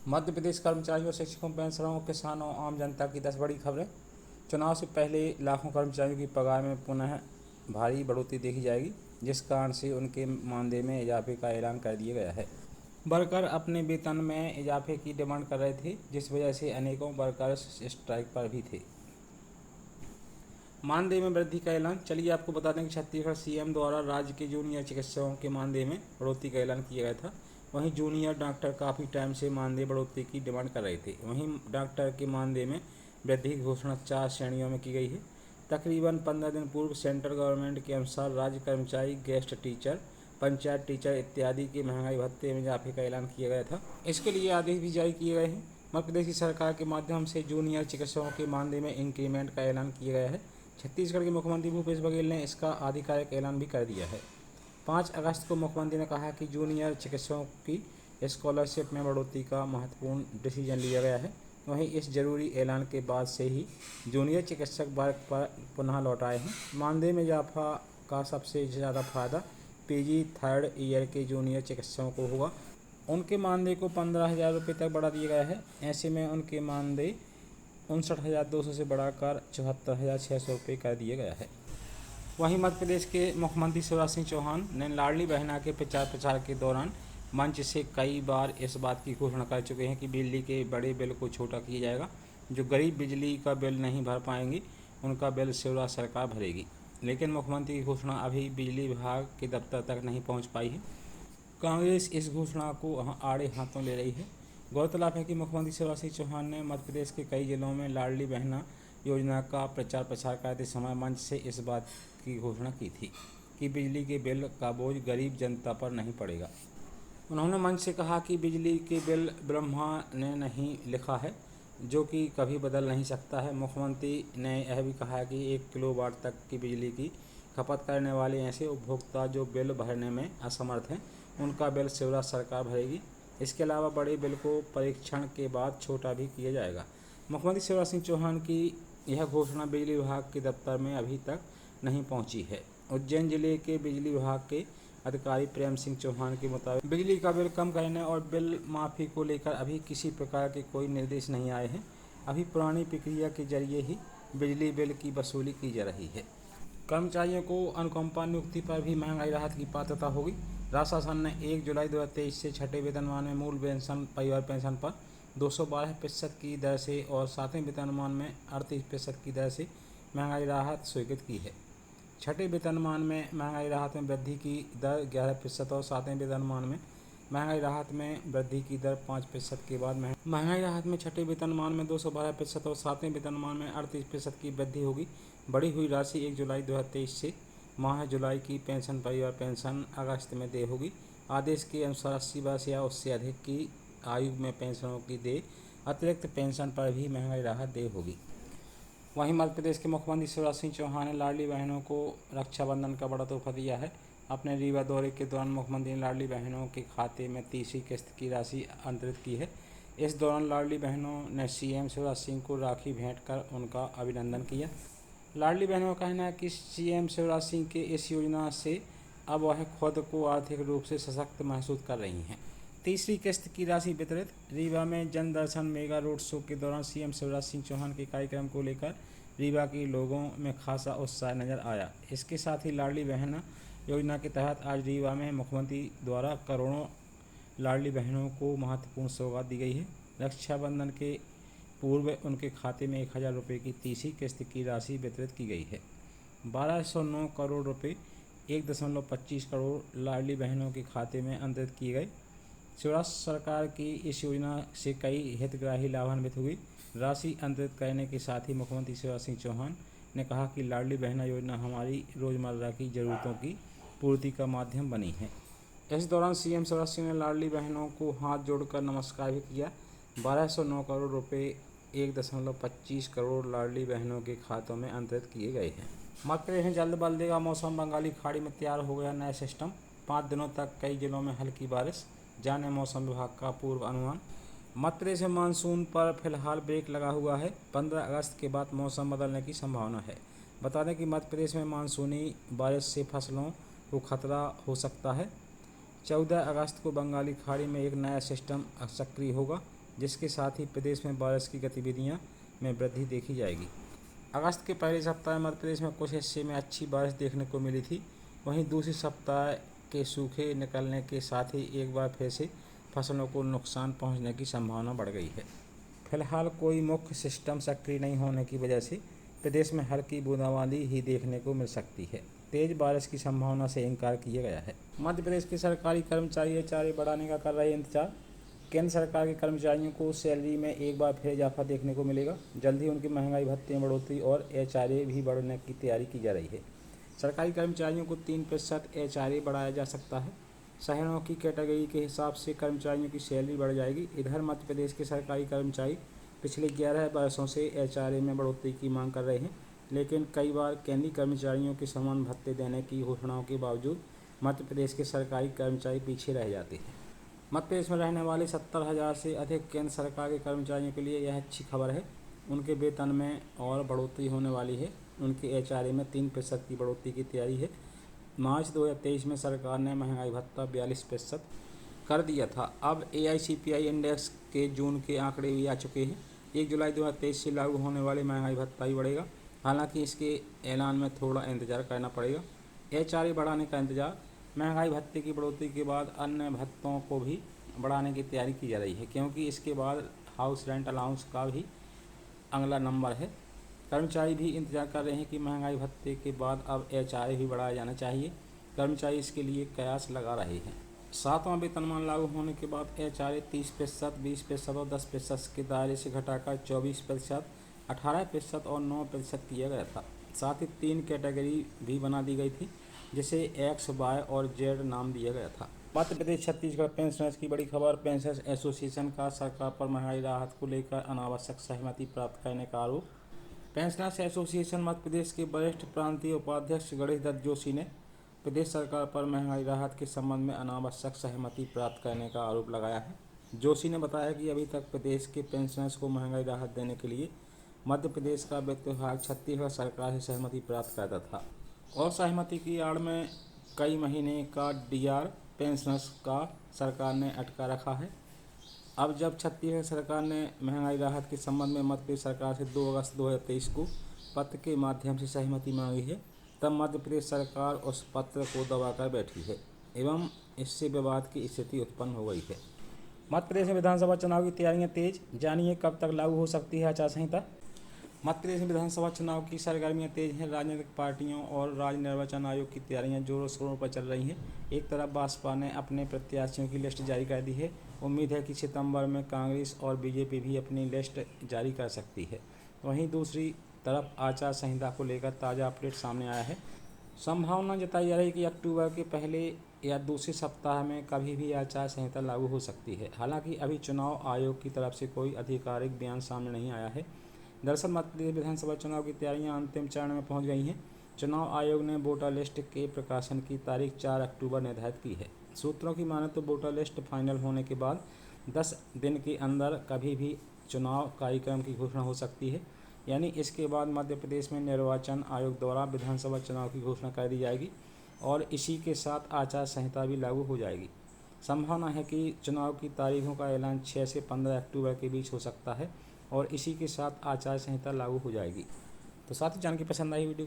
मध्य प्रदेश कर्मचारियों, शिक्षकों, पेंशनरों, किसानों, आम जनता की 10 बड़ी खबरें। चुनाव से पहले लाखों कर्मचारियों की पगार में पुनः भारी बढ़ोतरी देखी जाएगी, जिस कारण से उनके मानदेय में इजाफे का ऐलान कर दिया गया है। वर्कर अपने वेतन में इजाफे की डिमांड कर रहे थे, जिस वजह से अनेकों वर्कर्स स्ट्राइक पर भी थे। मानदेय में वृद्धि का ऐलान। चलिए आपको बता दें कि छत्तीसगढ़ सीएम द्वारा राज्य के जूनियर चिकित्सकों के मानदेय में बढ़ोतरी का ऐलान किया गया था। वहीं जूनियर डॉक्टर काफ़ी टाइम से मानदेय बढ़ोतरी की डिमांड कर रहे थे। वहीं डॉक्टर के मानदेय में वृद्धि की घोषणा 4 श्रेणियों में की गई है। तकरीबन 15 दिन पूर्व सेंट्रल गवर्नमेंट के अनुसार राज्य कर्मचारी, गेस्ट टीचर, पंचायत टीचर इत्यादि के महंगाई भत्ते में इजाफे का ऐलान किया गया था। इसके लिए आदेश भी जारी किए गए हैं। मध्य प्रदेश की सरकार के माध्यम से जूनियर चिकित्सकों के मानदेय में इंक्रीमेंट का ऐलान किया गया है। छत्तीसगढ़ के मुख्यमंत्री भूपेश बघेल ने इसका आधिकारिक ऐलान भी कर दिया है। 5 अगस्त को मुख्यमंत्री ने कहा कि जूनियर चिकित्सकों की स्कॉलरशिप में बढ़ोतरी का महत्वपूर्ण डिसीजन लिया गया है। वहीं इस जरूरी ऐलान के बाद से ही जूनियर चिकित्सक वर्ग पर पुनः लौट आए हैं। मानदेय में इजाफा का सबसे ज़्यादा फायदा पीजी थर्ड ईयर के जूनियर चिकित्सकों को होगा। उनके मानदेय को 15,000 रुपये तक बढ़ा दिया गया है। ऐसे में उनके मानदेय 59,200 से बढ़ाकर 74,600 रुपये कर दिया गया है। वहीं मध्य प्रदेश के मुख्यमंत्री शिवराज सिंह चौहान ने लाडली बहना के प्रचार के दौरान मंच से कई बार इस बात की घोषणा कर चुके हैं कि बिजली के बड़े बिल को छोटा किया जाएगा। जो गरीब बिजली का बिल नहीं भर पाएंगे, उनका बिल शिवराज सरकार भरेगी। लेकिन मुख्यमंत्री की घोषणा अभी बिजली विभाग के दफ्तर तक नहीं पहुंच पाई है। कांग्रेस इस घोषणा को आड़े हाथों ले रही है। गौरतलब है कि मुख्यमंत्री शिवराज सिंह चौहान ने मध्य प्रदेश के कई जिलों में लाडली बहना योजना का प्रचार करते समय मंच से इस बात की घोषणा की थी कि बिजली के बिल का बोझ गरीब जनता पर नहीं पड़ेगा। उन्होंने मंच से कहा कि बिजली के बिल ब्रह्मा ने नहीं लिखा है, जो कि कभी बदल नहीं सकता है। मुख्यमंत्री ने यह भी कहा कि 1 किलोवाट तक की बिजली की खपत करने वाले ऐसे उपभोक्ता जो बिल भरने में असमर्थ हैं, उनका बिल शिवराज सरकार भरेगी। इसके अलावा बड़े बिल को परीक्षण के बाद छोटा भी किया जाएगा। मुख्यमंत्री शिवराज सिंह चौहान की यह घोषणा बिजली विभाग के दफ्तर में अभी तक नहीं पहुंची है। उज्जैन जिले के बिजली विभाग के अधिकारी प्रेम सिंह चौहान के मुताबिक बिजली का बिल कम करने और बिल माफ़ी को लेकर अभी किसी प्रकार के कोई निर्देश नहीं आए हैं। अभी पुरानी प्रक्रिया के जरिए ही बिजली बिल की वसूली की जा रही है। कर्मचारियों को अनुकंपा नियुक्ति पर भी महंगाई राहत की पात्रता होगी। राज्य शासन ने 1 जुलाई 2023 से छठे वेतनमान में मूल पेंशन, परिवार पेंशन पर 212% की दर से और 7वें वेतनमान में 38% की दर से महंगाई राहत स्वीकृत की है। छठे वेतनमान में महंगाई राहत में वृद्धि की दर 11% और 7वें वेतनमान में महंगाई राहत में वृद्धि की दर 5% के बाद महंगाई राहत में छठे वेतनमान में 212% और 7वें वेतनमान में 38% की वृद्धि होगी। बढ़ी हुई राशि 1 जुलाई 2023 से माह जुलाई की पेंशन, परिवार पेंशन अगस्त में देय होगी। आदेश के अनुसार 80 वर्ष या उससे अधिक की आयु में पेंशनों की देय अतिरिक्त पेंशन पर भी महंगाई राहत देय होगी। वहीं मध्य प्रदेश के मुख्यमंत्री शिवराज सिंह चौहान ने लाडली बहनों को रक्षाबंधन का बड़ा तोहफा दिया है। अपने रीवा दौरे के दौरान मुख्यमंत्री ने लाडली बहनों के खाते में तीसरी किस्त की राशि अंतरित की है। इस दौरान लाडली बहनों ने सीएम शिवराज सिंह को राखी भेंट कर उनका अभिनंदन किया। लाडली बहनों का कहना है कि सीएम शिवराज सिंह के इस योजना से अब वह खुद को आर्थिक रूप से सशक्त महसूस कर रही हैं। तीसरी किस्त की राशि वितरित। रीवा में जन दर्शन मेगा रोड शो के दौरान सीएम शिवराज सिंह चौहान के कार्यक्रम को लेकर रीवा के लोगों में खासा उत्साह नजर आया। इसके साथ ही लाडली बहना योजना के तहत आज रीवा में मुख्यमंत्री द्वारा करोड़ों लाडली बहनों को महत्वपूर्ण सौगात दी गई है। रक्षाबंधन के पूर्व उनके खाते में 1,000 रुपये की तीसरी किस्त की राशि वितरित की गई है। 1209 करोड़ रुपये 1.25 करोड़ लाडली बहनों के खाते में अंतरित किए गए। शिवराज सरकार की इस योजना से कई हितग्राही लाभान्वित हुए। राशि अंतरित करने के साथ ही मुख्यमंत्री शिवराज सिंह चौहान ने कहा कि लाडली बहना योजना हमारी रोज़मर्रा की ज़रूरतों की पूर्ति का माध्यम बनी है। इस दौरान सीएम शिवराज सिंह ने लाडली बहनों को हाथ जोड़कर नमस्कार भी किया। 1209 करोड़ रुपये 1.25 करोड़ लाडली बहनों के खातों में अंतरित किए गए हैं। मध्य प्रदेश में जल्द बदलेगा मौसम। बंगाली खाड़ी में तैयार हो गया नया सिस्टम। 5 दिनों तक कई जिलों में हल्की बारिश। जाने मौसम विभाग का पूर्व अनुमान। मध्य प्रदेश में मानसून पर फिलहाल ब्रेक लगा हुआ है। 15 अगस्त के बाद मौसम बदलने की संभावना है। बता दें कि मध्य प्रदेश में मानसूनी बारिश से फसलों को खतरा हो सकता है। 14 अगस्त को बंगाली खाड़ी में एक नया सिस्टम सक्रिय होगा। जिसके साथ ही प्रदेश में बारिश की गतिविधियां में वृद्धि देखी जाएगी। अगस्त के पहले सप्ताह में मध्य प्रदेश में कुछ हिस्से में अच्छी बारिश देखने को मिली थी। वहीं दूसरे सप्ताह के सूखे निकलने के साथ ही एक बार फिर से फसलों को नुकसान पहुंचने की संभावना बढ़ गई है। फिलहाल कोई मुख्य सिस्टम सक्रिय नहीं होने की वजह से प्रदेश में हल्की बूंदाबांदी ही देखने को मिल सकती है। तेज बारिश की संभावना से इनकार किया गया है। मध्य प्रदेश के सरकारी कर्मचारी एचआरए बढ़ाने का कर रहे इंतजार। केंद्र सरकार के कर्मचारियों को सैलरी में एक बार फिर इजाफा देखने को मिलेगा। जल्द ही उनकी महंगाई भत्ते में बढ़ोतरी और एचआरए भी बढ़ने की तैयारी की जा रही है। सरकारी कर्मचारियों को 3% एचआरए बढ़ाया जा सकता है। शहरों की कैटेगरी के हिसाब से कर्मचारियों की सैलरी बढ़ जाएगी। इधर मध्य प्रदेश के सरकारी कर्मचारी पिछले 11 वर्षों से एचआरए में बढ़ोतरी की मांग कर रहे हैं, लेकिन कई बार केंद्रीय कर्मचारियों के समान भत्ते देने की घोषणाओं के बावजूद मध्य प्रदेश के सरकारी कर्मचारी पीछे रह जाते हैं। मध्य प्रदेश में रहने वाले 70,000 से अधिक केंद्र सरकार के कर्मचारियों के लिए यह अच्छी खबर है। उनके वेतन में और बढ़ोतरी होने वाली है। उनके एचआरए में 3% की बढ़ोतरी की तैयारी है। मार्च 2023 में सरकार ने महंगाई भत्ता 42% कर दिया था। अब एआईसीपीआई इंडेक्स के जून के आंकड़े भी आ चुके हैं। 1 जुलाई 2023 से लागू होने वाले महंगाई भत्ता ही बढ़ेगा। हालांकि इसके ऐलान में थोड़ा इंतजार करना पड़ेगा। एचआरए बढ़ाने का इंतजार। महंगाई भत्ते की बढ़ोतरी के बाद अन्य भत्तों को भी बढ़ाने की तैयारी की जा रही है, क्योंकि इसके बाद हाउस रेंट अलाउंस का भी अगला नंबर है। कर्मचारी भी इंतजार कर रहे हैं कि महंगाई भत्ते के बाद अब एचआरए भी बढ़ाया जाना चाहिए। कर्मचारी इसके लिए कयास लगा रहे हैं। 7वां वेतनमान लागू होने के बाद एचआरए 30%, 20% और 10% के दायरे से घटाकर 24%, 18% और 9% किया गया था। साथ ही 3 कैटेगरी भी बना दी गई थी, जिसे एक्स, वाई और जेड नाम दिया गया था। मध्य प्रदेश छत्तीसगढ़ पेंशनर्स की बड़ी खबर। पेंशनर्स एसोसिएशन का सरकार पर महंगाई राहत को लेकर अनावश्यक सहमति प्राप्त करने का आरोप। पेंशनर्स एसोसिएशन मध्य प्रदेश के वरिष्ठ प्रांतीय उपाध्यक्ष गणेश दत्त जोशी ने प्रदेश सरकार पर महंगाई राहत के संबंध में अनावश्यक सहमति प्राप्त करने का आरोप लगाया है। जोशी ने बताया कि अभी तक प्रदेश के पेंशनर्स को महंगाई राहत देने के लिए मध्य प्रदेश का वित्त विभाग छत्तीसगढ़ सरकार से सहमति प्राप्त करता था और सहमति की आड़ में कई महीने का डीआर पेंशनर्स का सरकार ने अटका रखा है। अब जब छत्तीसगढ़ सरकार ने महंगाई राहत के संबंध में मध्य प्रदेश सरकार से 2 अगस्त 2023 को पत्र के माध्यम से सहमति मांगी है, तब मध्य प्रदेश सरकार उस पत्र को दबाकर बैठी है एवं इससे विवाद की स्थिति उत्पन्न हो गई है। मध्य प्रदेश में विधानसभा चुनाव की तैयारियां तेज। जानिए कब तक लागू हो सकती है आचार संहिता। मध्य प्रदेश में विधानसभा चुनाव की सरगर्मियां तेज हैं। राजनीतिक पार्टियों और राज्य निर्वाचन आयोग की तैयारियां जोरों शोरों पर चल रही हैं। एक तरफ भाजपा ने अपने प्रत्याशियों की लिस्ट जारी कर दी है। उम्मीद है कि सितंबर में कांग्रेस और बीजेपी भी अपनी लिस्ट जारी कर सकती है। वहीं दूसरी तरफ आचार संहिता को लेकर ताज़ा अपडेट सामने आया है। संभावना जताई जा रही है कि अक्टूबर के पहले या दूसरे सप्ताह में कभी भी आचार संहिता लागू हो सकती है। हालांकि अभी चुनाव आयोग की तरफ से कोई आधिकारिक बयान सामने नहीं आया है। दरअसल मध्य प्रदेश विधानसभा चुनाव की तैयारियां अंतिम चरण में पहुंच गई हैं। चुनाव आयोग ने वोटर लिस्ट के प्रकाशन की तारीख 4 अक्टूबर निर्धारित की है। सूत्रों की माने तो वोटर लिस्ट फाइनल होने के बाद 10 दिन के अंदर कभी भी चुनाव कार्यक्रम की घोषणा हो सकती है। यानी इसके बाद मध्य प्रदेश में निर्वाचन आयोग द्वारा विधानसभा चुनाव की घोषणा कर दी जाएगी और इसी के साथ आचार संहिता भी लागू हो जाएगी। संभावना है कि चुनाव की तारीखों का ऐलान 6 से 15 अक्टूबर के बीच हो सकता है और इसी के साथ आचार संहिता लागू हो जाएगी। तो साथ ही जानकारी पसंद आई वीडियो को